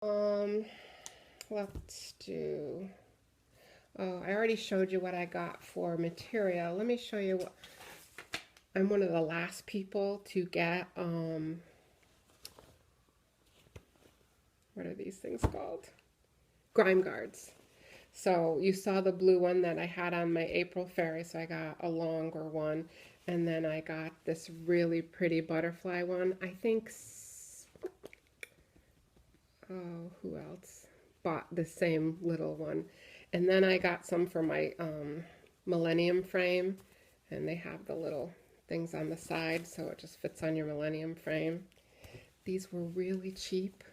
Um, let's do, oh, I already showed you what I got for material. Let me show you what, I'm one of the last people to get, what are these things called? Grime guards. So you saw the blue one that I had on my April fairy, so I got a longer one. And then I got this really pretty butterfly one. I think, oh, who else bought the same little one? And then I got some for my Millennium frame, and they have the little things on the side, so it just fits on your Millennium frame. These were really cheap,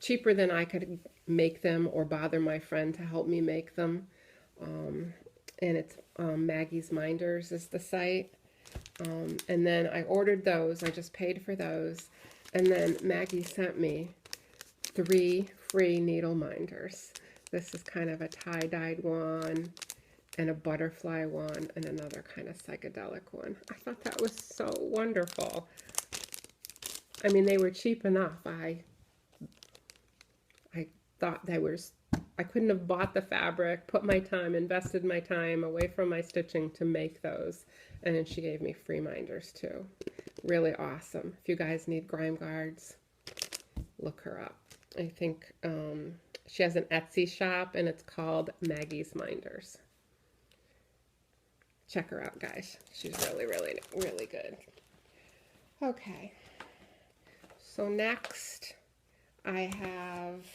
cheaper than I could make them or bother my friend to help me make them. And it's Maggie's Minders is the site. And then I ordered those. I just paid for those. And then Maggie sent me 3 free needle minders. This is kind of a tie-dyed one and a butterfly one and another kind of psychedelic one. I thought that was so wonderful. I mean, they were cheap enough. I thought they were, I couldn't have bought the fabric, put my time, invested my time away from my stitching to make those. And then she gave me free minders too. Really awesome. If you guys need grime guards, look her up. I think she has an Etsy shop and it's called Maggie's Minders. Check her out, guys. She's really, really, really good. Okay. So next I have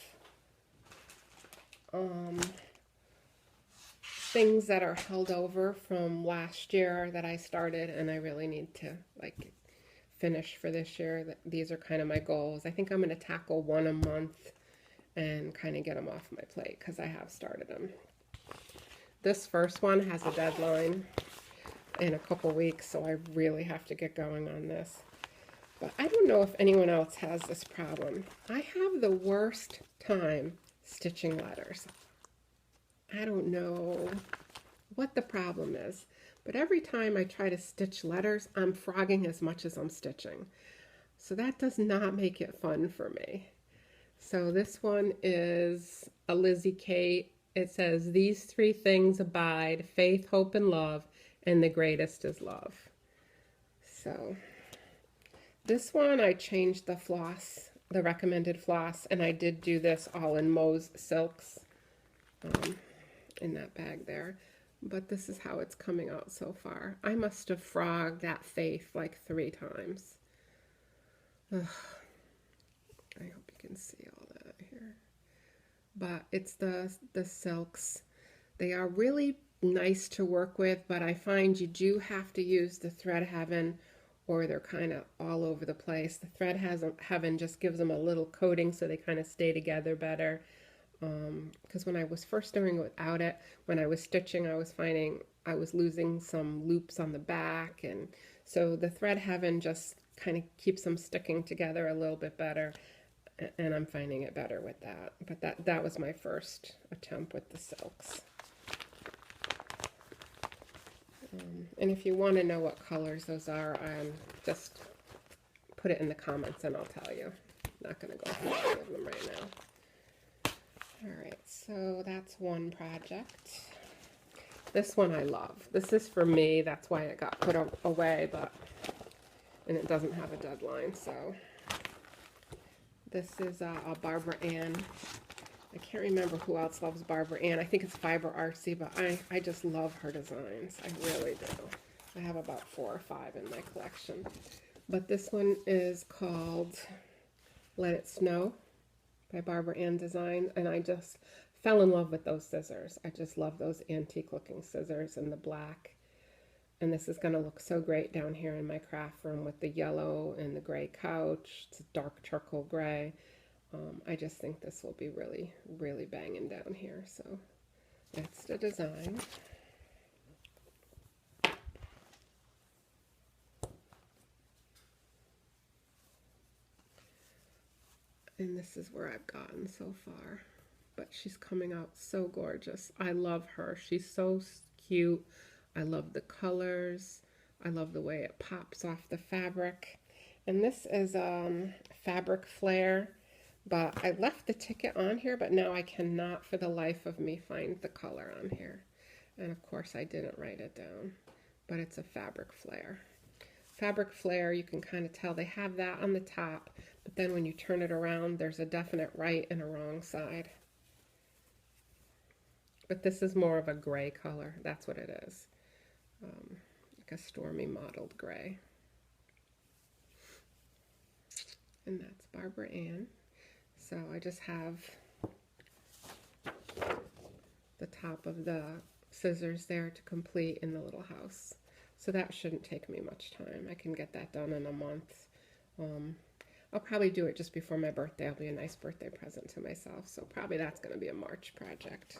things that are held over from last year that I started and I really need to like finish for this year. These are kind of my goals. I think I'm going to tackle one a month and kind of get them off my plate because I have started them. This first one has a deadline in a couple weeks, so I really have to get going on this. But I don't know if anyone else has this problem. I have the worst time stitching letters. I don't know what the problem is, but every time I try to stitch letters, I'm frogging as much as I'm stitching. So that does not make it fun for me. So this one is a Lizzie Kate. It says, "These 3 things abide, faith, hope, and love, and the greatest is love." So this one I changed the floss, the recommended floss, and I did do this all in Mo's Silks in that bag there. But this is how it's coming out so far. I must have frogged that faith like 3 times. Ugh. I hope you can see all that here. But it's the silks. They are really nice to work with, but I find you do have to use the Thread Heaven or they're kind of all over the place. The Thread Heaven just gives them a little coating so they kind of stay together better. Because when I was first doing it without it, when I was stitching, I was finding I was losing some loops on the back. And so the Thread Heaven just kind of keeps them sticking together a little bit better. And I'm finding it better with that. But that was my first attempt with the silks. And if you want to know what colors those are, just put it in the comments and I'll tell you. I'm not going to go through any of them right now. Alright, so that's one project. This one I love. This is for me, that's why it got put away, and it doesn't have a deadline, so. This is a Barbara Ann. I can't remember who else loves Barbara Ann. I think it's Fiber Artsy, but I just love her designs. I really do. I have about 4 or 5 in my collection. But this one is called Let It Snow by Barbara Ann Design, and I just fell in love with those scissors. I just love those antique looking scissors in the black. And this is going to look so great down here in my craft room with the yellow and the gray couch. It's a dark charcoal gray. I just think this will be really, really banging down here. So that's the design. And this is where I've gotten so far. But she's coming out so gorgeous. I love her. She's so cute. I love the colors. I love the way it pops off the fabric. And this is Fabric Flare But I left the ticket on here, but now I cannot for the life of me find the color on here. And of course I didn't write it down, but it's a fabric flare. Fabric flare, you can kind of tell they have that on the top, but then when you turn it around, there's a definite right and a wrong side. But this is more of a gray color. That's what it is. Like a stormy mottled gray. And that's Barbara Ann. So I just have the top of the scissors there to complete in the little house. So that shouldn't take me much time. I can get that done in a month. I'll probably do it just before my birthday. It'll be a nice birthday present to myself. So probably that's going to be a March project.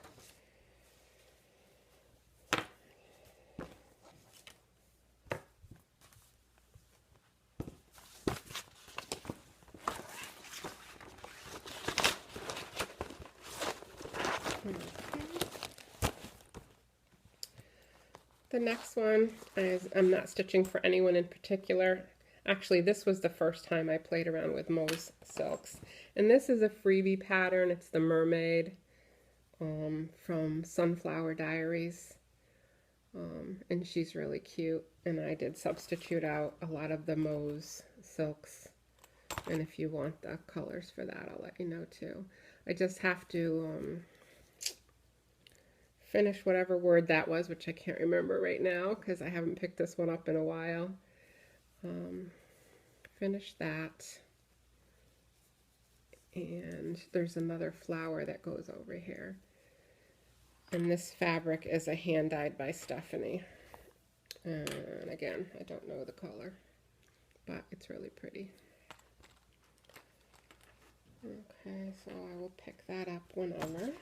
The next one is, I'm not stitching for anyone in particular. Actually, this was the first time I played around with Mo's silks. And this is a freebie pattern. It's the Mermaid from Sunflower Diaries. And she's really cute. And I did substitute out a lot of the Mo's silks. And if you want the colors for that, I'll let you know too. I just have to finish whatever word that was, which I can't remember right now because I haven't picked this one up in a while. Finish that. And there's another flower that goes over here. And this fabric is a hand dyed by Stephanie. And again, I don't know the color, but it's really pretty. Okay, so I will pick that up whenever.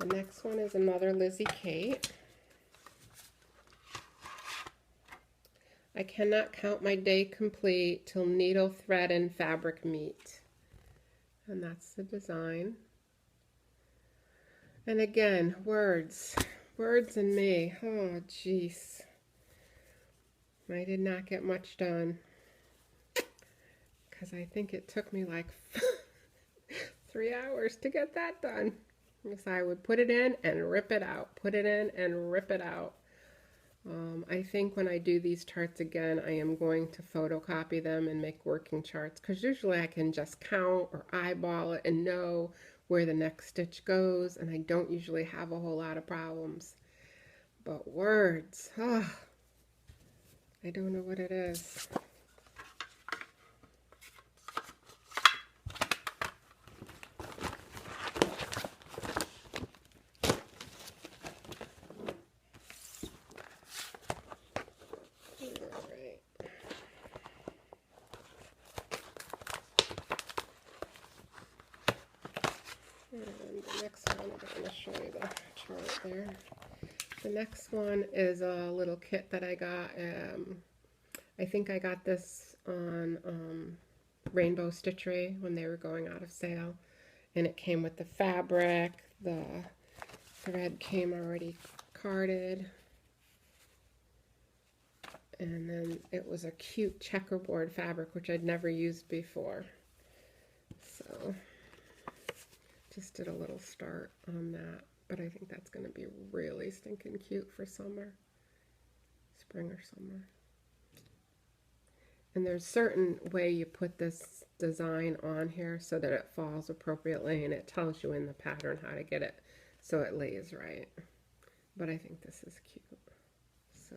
The next one is another Lizzie Kate. I cannot count my day complete till needle, thread, and fabric meet. And that's the design. And again, words and me. Oh, jeez. I did not get much done because I think it took me like 3 hours to get that done. So I would put it in and rip it out, put it in and rip it out. I think when I do these charts again, I am going to photocopy them and make working charts, because usually I can just count or eyeball it and know where the next stitch goes, and I don't usually have a whole lot of problems. But words, oh, I don't know what it is. The next one, I'm going to show you the chart there. The next one is a little kit that I got. I think I got this on Rainbow Stitchery when they were going out of sale. And it came with the fabric. The thread came already carded. And then it was a cute checkerboard fabric, which I'd never used before. So just did a little start on that, but I think that's going to be really stinking cute for summer, spring or summer. And there's a certain way you put this design on here so that it falls appropriately, and it tells you in the pattern how to get it so it lays right. But I think this is cute. So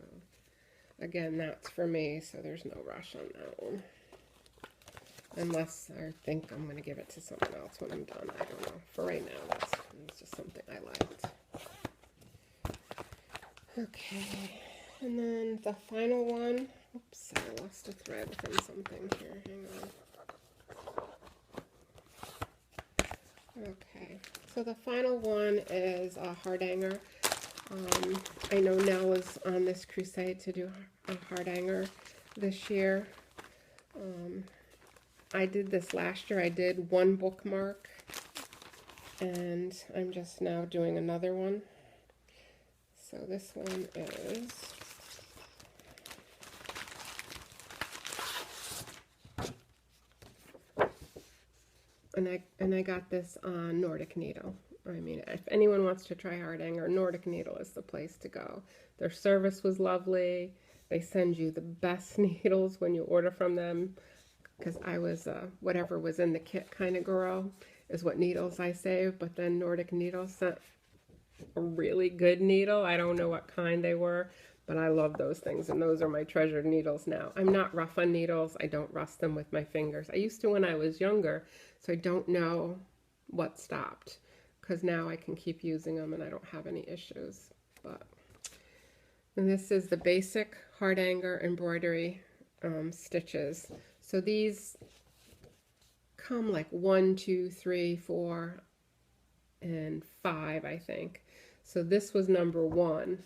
again, that's for me, so there's no rush on that one. Unless I think I'm going to give it to someone else when I'm done. I don't know. For right now, it's just something I liked. Okay. And then the final one. Oops, I lost a thread within something here. Hang on. Okay. So the final one is a Hardanger. I know Nell is on this crusade to do a Hardanger this year. I did this last year. I did one bookmark, and I'm just now doing another one. So this one is and I got this on Nordic Needle. I mean, if anyone wants to try Hardanger, Nordic Needle is the place to go. Their service was lovely. They send you the best needles when you order from them, because I was whatever was in the kit kind of girl is what needles I save. But then Nordic Needle sent a really good needle. I don't know what kind they were, but I love those things, and those are my treasured needles now. I'm not rough on needles. I don't rust them with my fingers. I used to when I was younger, so I don't know what stopped, because now I can keep using them and I don't have any issues. And this is the basic Hardanger embroidery stitches. So these come like 1, 2, 3, 4, and 5, I think. So this was number 1,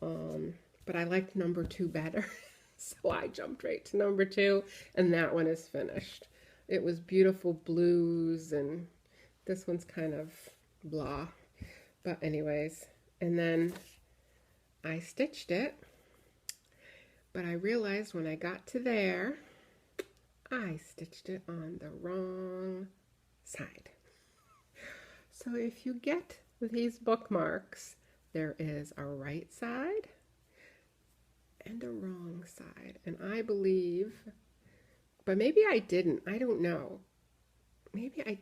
but I liked number 2 better. So I jumped right to number 2, and that one is finished. It was beautiful blues, and this one's kind of blah. But anyways, and then I stitched it, but I realized when I got to there, I stitched it on the wrong side. So if you get these bookmarks, there is a right side and a wrong side. And I believe, but maybe I didn't. I don't know. Maybe I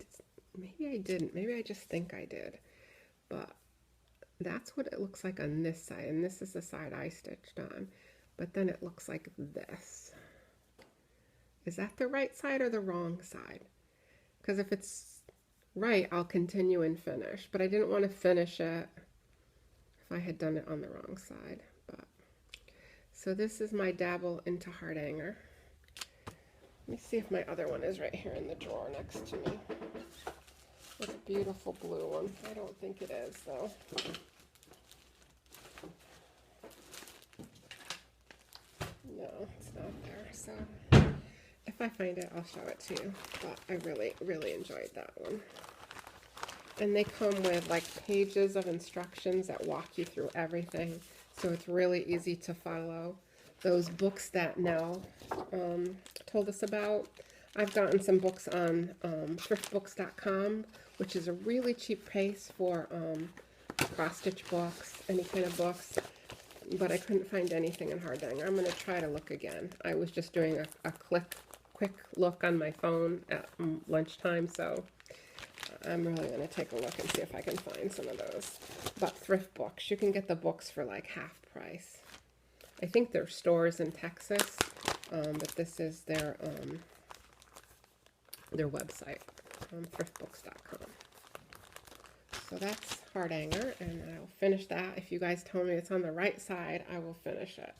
didn't. Maybe I just think I did. But that's what it looks like on this side. And this is the side I stitched on. But then it looks like this. Is that the right side or the wrong side? Because if it's right, I'll continue and finish. But I didn't want to finish it if I had done it on the wrong side. So this is my dabble into Hardanger. Let me see if my other one is right here in the drawer next to me. It's a beautiful blue one. I don't think it is, though. No, it's not there. So if I find it, I'll show it to you. But I really, really enjoyed that one. And they come with like pages of instructions that walk you through everything. So it's really easy to follow. Those books that Nell told us about. I've gotten some books on thriftbooks.com, which is a really cheap price for cross-stitch books, any kind of books. But I couldn't find anything in Hardanger. I'm going to try to look again. I was just doing a quick look on my phone at lunchtime, so I'm really going to take a look and see if I can find some of those. But thrift books, you can get the books for like half price. I think there's stores in Texas, but this is their website, thriftbooks.com. So that's Hardanger, and I'll finish that. If you guys tell me it's on the right side, I will finish it.